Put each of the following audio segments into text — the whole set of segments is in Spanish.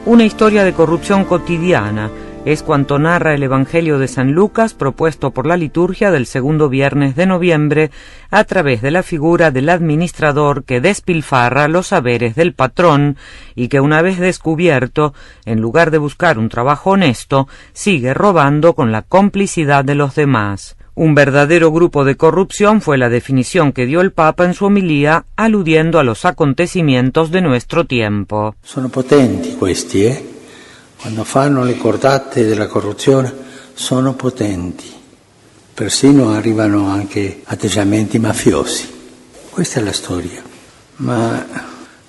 Una historia de corrupción cotidiana es cuanto narra el Evangelio de San Lucas, propuesto por la liturgia del segundo viernes de noviembre, a través de la figura del administrador que despilfarra los saberes del patrón y que, una vez descubierto, en lugar de buscar un trabajo honesto, sigue robando con la complicidad de los demás. Un verdadero grupo de corrupción fue la definición que dio el Papa en su homilía, aludiendo a los acontecimientos de nuestro tiempo. Sono potenti questi, Quando fanno le cordate della corruzione sono potenti, persino arrivano anche atteggiamenti mafiosi. Questa è la storia, ma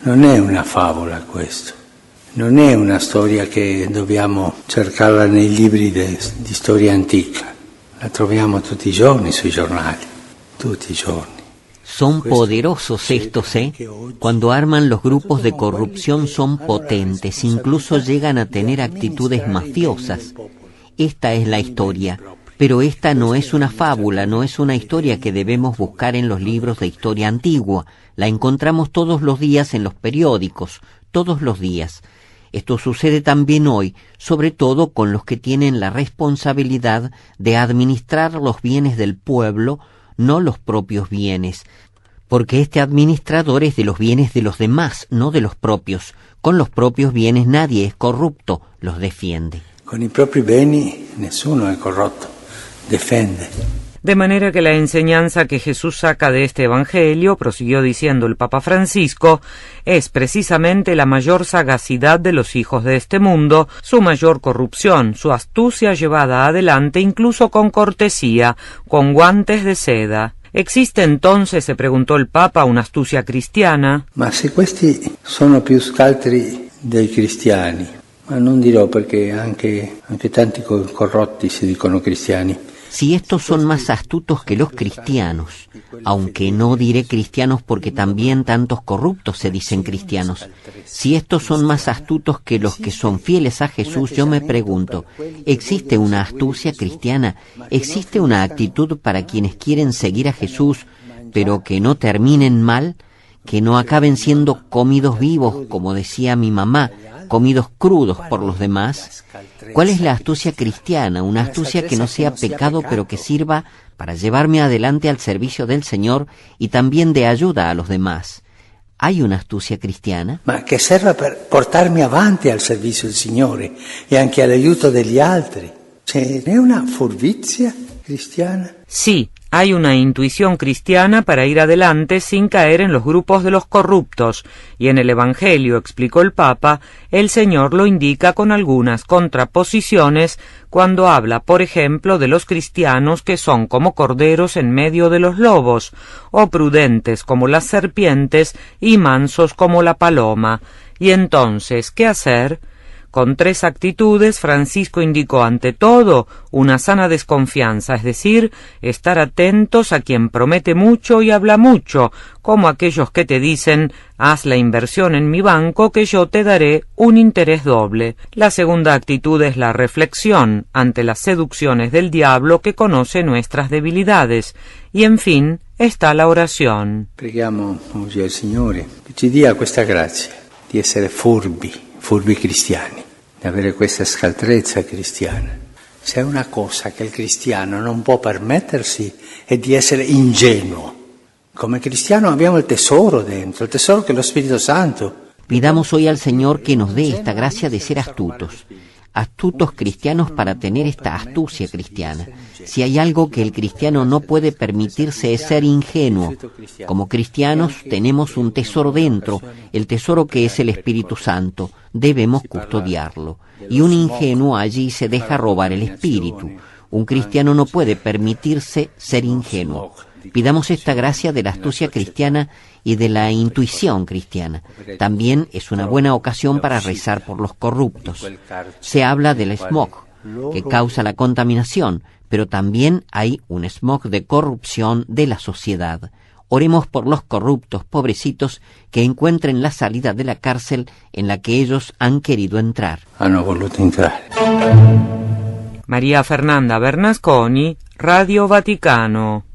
non è una favola questo, non è una storia che dobbiamo cercarla nei libri di storia antica, la troviamo tutti i giorni sui giornali, tutti i giorni. Son poderosos estos, Cuando arman los grupos de corrupción son potentes, incluso llegan a tener actitudes mafiosas. Esta es la historia, pero esta no es una fábula, no es una historia que debemos buscar en los libros de historia antigua. La encontramos todos los días en los periódicos, todos los días. Esto sucede también hoy, sobre todo con los que tienen la responsabilidad de administrar los bienes del pueblo, no los propios bienes, porque este administrador es de los bienes de los demás, no de los propios. Con los propios bienes nadie es corrupto, los defiende. Con i propri beni nessuno è corrotto, defiende. De manera que la enseñanza que Jesús saca de este Evangelio, prosiguió diciendo el Papa Francisco, es precisamente la mayor sagacidad de los hijos de este mundo, su mayor corrupción, su astucia llevada adelante incluso con cortesía, con guantes de seda. ¿Existe entonces, se preguntó el Papa, una astucia cristiana? Ma se questi sono più scaltri dei cristiani, ma non dirò perché anche tanti corrotti si dicono cristiani. Si estos son más astutos que los cristianos, aunque no diré cristianos porque también tantos corruptos se dicen cristianos, si estos son más astutos que los que son fieles a Jesús, yo me pregunto, ¿existe una astucia cristiana? ¿Existe una actitud para quienes quieren seguir a Jesús, pero que no terminen mal, que no acaben siendo comidos vivos, como decía mi mamá, comidos crudos por los demás? ¿Cuál es la astucia cristiana? Una astucia que no sea pecado, pero que sirva para llevarme adelante al servicio del Señor y también de ayuda a los demás. ¿Hay una astucia cristiana? Ma che serva per portarmi avanti al servizio del Signore e anche all'aiuto degli altri. C'è una furbizia cristiana? Sí, hay una intuición cristiana para ir adelante sin caer en los grupos de los corruptos, y en el Evangelio, explicó el Papa, el Señor lo indica con algunas contraposiciones cuando habla, por ejemplo, de los cristianos que son como corderos en medio de los lobos, o prudentes como las serpientes y mansos como la paloma. Y entonces, ¿qué hacer? Con tres actitudes, Francisco indicó ante todo una sana desconfianza, es decir, estar atentos a quien promete mucho y habla mucho, como aquellos que te dicen, haz la inversión en mi banco que yo te daré un interés doble. La segunda actitud es la reflexión ante las seducciones del diablo que conoce nuestras debilidades. Y en fin, está la oración. Preghiamo oggi al Signore che ci dia questa grazia di essere furbi cristiani, di avere questa scaltrezza cristiana. Se è una cosa che il cristiano non può permettersi è di essere ingenuo. Come cristiano abbiamo il tesoro dentro, il tesoro che è lo Spirito Santo. Pidamos hoy al Señor que nos dé esta gracia de ser astutos cristianos para tener esta astucia cristiana. Si hay algo que el cristiano no puede permitirse es ser ingenuo. Como cristianos tenemos un tesoro dentro, el tesoro que es el Espíritu Santo. Debemos custodiarlo. Y un ingenuo allí se deja robar el espíritu. Un cristiano no puede permitirse ser ingenuo. Pidamos esta gracia de la astucia cristiana y de la intuición cristiana. También es una buena ocasión para rezar por los corruptos. Se habla del smog, que causa la contaminación, pero también hay un smog de corrupción de la sociedad. Oremos por los corruptos, pobrecitos, que encuentren la salida de la cárcel en la que ellos han querido entrar. Hanno voluto entrare. María Fernanda Bernasconi, Radio Vaticano.